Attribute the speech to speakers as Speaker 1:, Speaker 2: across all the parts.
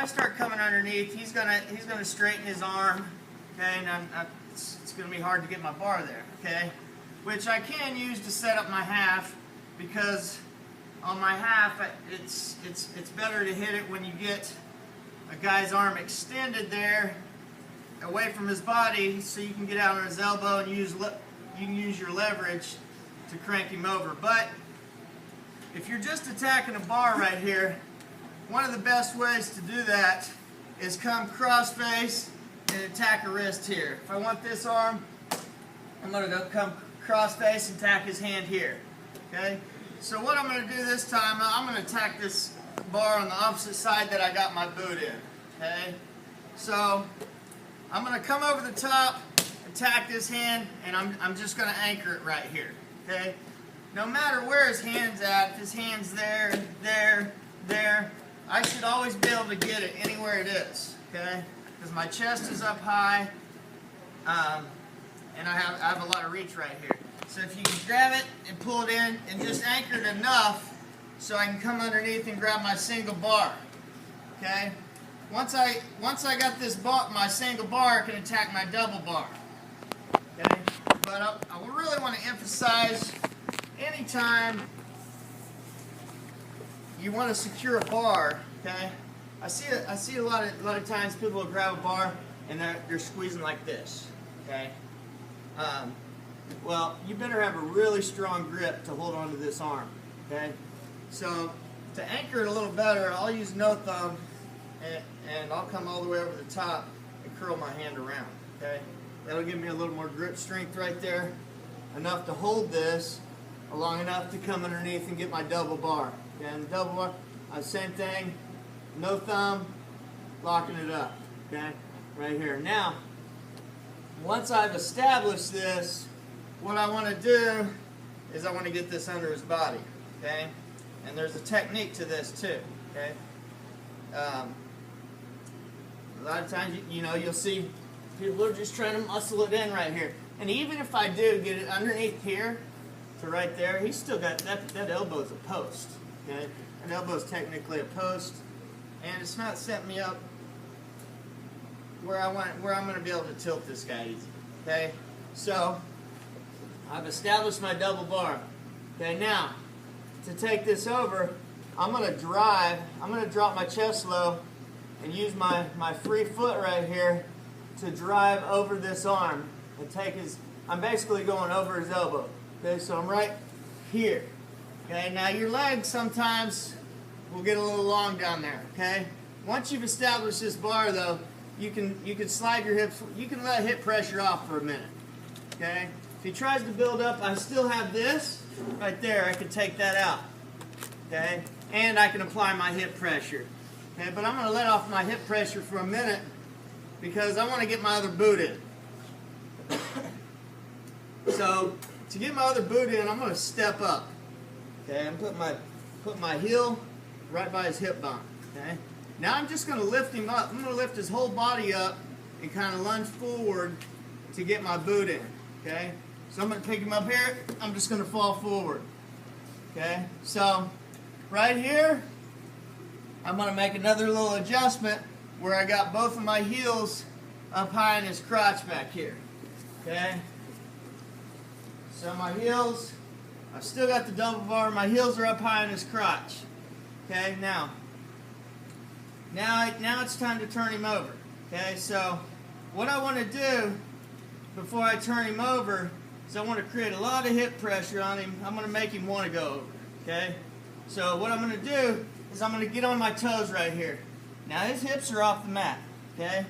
Speaker 1: I start coming underneath, he's gonna straighten his arm, okay, and it's gonna be hard to get my bar there, okay, which I can use to set up my half, because on my half it's better to hit it when you get a guy's arm extended there, away from his body, so you can get out on his elbow and you can use your leverage to crank him over. But if you're just attacking a bar right here, one of the best ways to do that is come cross face and attack a wrist here. If I want this arm, I'm going to go come cross face and attack his hand here. Okay? So what I'm going to do this time, I'm going to attack this bar on the opposite side that I got my boot in. Okay? So I'm going to come over the top, attack this hand, and I'm just going to anchor it right here. Okay? No matter where his hand's at, if his hand's there, there, I should always be able to get it anywhere it is. Okay? Because my chest is up high, and I have a lot of reach right here. So if you can grab it and pull it in and just anchor it enough so I can come underneath and grab my single bar. Okay? Once I got this bar, my single bar, I can attack my double bar. Okay? But I really want to emphasize, anytime you want to secure a bar, okay? I see a lot of times people will grab a bar and they're squeezing like this. Okay? Well, you better have a really strong grip to hold onto this arm. Okay? So to anchor it a little better, I'll use no thumb. And I'll come all the way over the top and curl my hand around, okay? That'll give me a little more grip strength right there, enough to hold this, long enough to come underneath and get my double bar. Okay? And the double bar, same thing, no thumb, locking it up, okay? Right here. Now, once I've established this, what I want to do is I want to get this under his body, okay? And there's a technique to this too, okay? A lot of times, you'll see people are just trying to muscle it in right here. And even if I do get it underneath here to right there, he's still got, that elbow's a post. Okay? An elbow's technically a post. And it's not setting me up where I'm going to be able to tilt this guy easy. Okay? So, I've established my double bar. Okay, now, to take this over, I'm going to drop my chest low and use my free foot right here to drive over this arm and I'm basically going over his elbow. Okay, so I'm right here. Okay, now your legs sometimes will get a little long down there. Okay, once you've established this bar though, you can slide your hips, you can let hip pressure off for a minute. Okay, if he tries to build up, I still have this right there, I can take that out. Okay, and I can apply my hip pressure. Okay, but I'm going to let off my hip pressure for a minute because I want to get my other boot in. So to get my other boot in, I'm going to step up. Okay, I'm put my heel right by his hip bone. Okay, now I'm just going to lift him up. I'm going to lift his whole body up and kind of lunge forward to get my boot in. Okay, so I'm going to pick him up here. I'm just going to fall forward. Okay, so right here, I'm going to make another little adjustment where I got both of my heels up high in his crotch back here. Okay? So my heels, I've still got the double bar, my heels are up high in his crotch. Okay, now it's time to turn him over. Okay, so what I want to do before I turn him over is I want to create a lot of hip pressure on him. I'm going to make him want to go over. Okay? So what I'm going to do is I'm going to get on my toes right here. Now his hips are off the mat. Okay?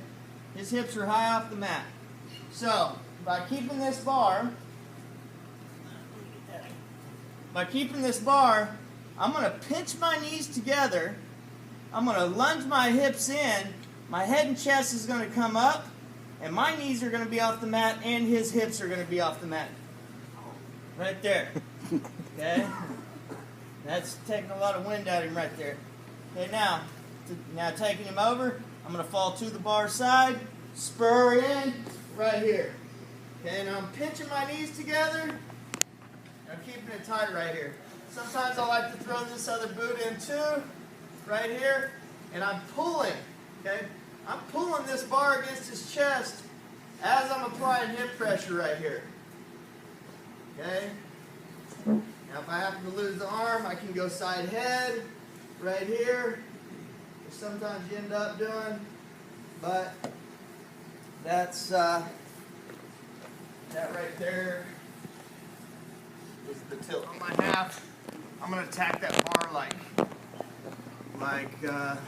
Speaker 1: His hips are high off the mat. So by keeping this bar, I'm going to pinch my knees together. I'm going to lunge my hips in. My head and chest is going to come up, and my knees are going to be off the mat, and his hips are going to be off the mat. Right there. Okay? That's taking a lot of wind out of him right there. Okay, now taking him over, I'm going to fall to the bar side, spur in, right here. Okay, now I'm pinching my knees together. I'm keeping it tight right here. Sometimes I like to throw this other boot in too, right here, and I'm pulling Okay? I'm pulling this bar against his chest as I'm applying hip pressure right here. Okay? Now if I happen to lose the arm, I can go side head right here, which sometimes you end up doing, but that's that right there is the tilt. On my half, I'm going to attack that bar like the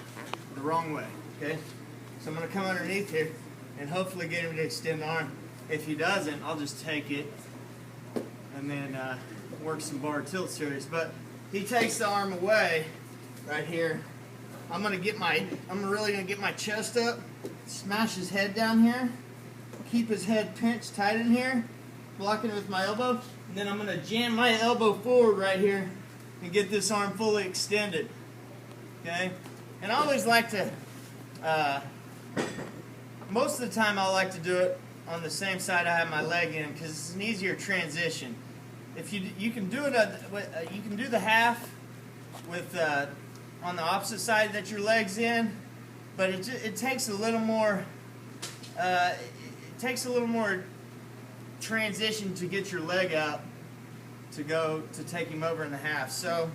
Speaker 1: wrong way, okay? So I'm going to come underneath here and hopefully get him to extend the arm. If he doesn't, I'll just take it and then work some bar tilt series. But he takes the arm away right here. I'm really gonna get my chest up, smash his head down here, keep his head pinched tight in here, blocking it with my elbow, and then I'm gonna jam my elbow forward right here and get this arm fully extended. Okay? And I always like to, most of the time I like to do it on the same side I have my leg in because it's an easier transition. If you can do it, you can do the half with on the opposite side that your leg's in, but it takes a little more. It takes a little more transition to get your leg out to take him over in the half. So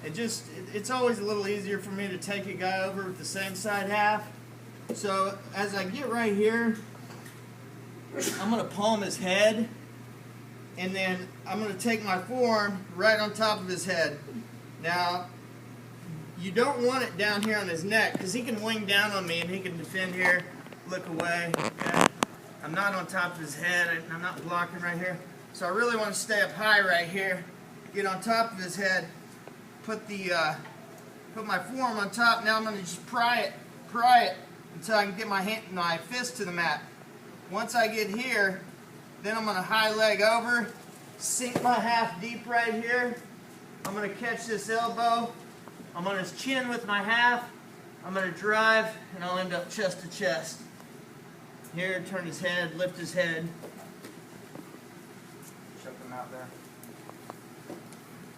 Speaker 1: it's always a little easier for me to take a guy over with the same side half. So as I get right here, I'm going to palm his head, and then I'm going to take my forearm right on top of his head. Now, you don't want it down here on his neck because he can wing down on me and he can defend here, look away. Okay? I'm not on top of his head. I'm not blocking right here. So I really want to stay up high right here, get on top of his head, put my forearm on top. Now I'm going to just pry it until I can get my fist to the mat. Once I get here, then I'm going to high leg over, sink my half deep right here. I'm going to catch this elbow. I'm on his chin with my half. I'm going to drive, and I'll end up chest to chest. Here, turn his head, lift his head. Chuck him out there.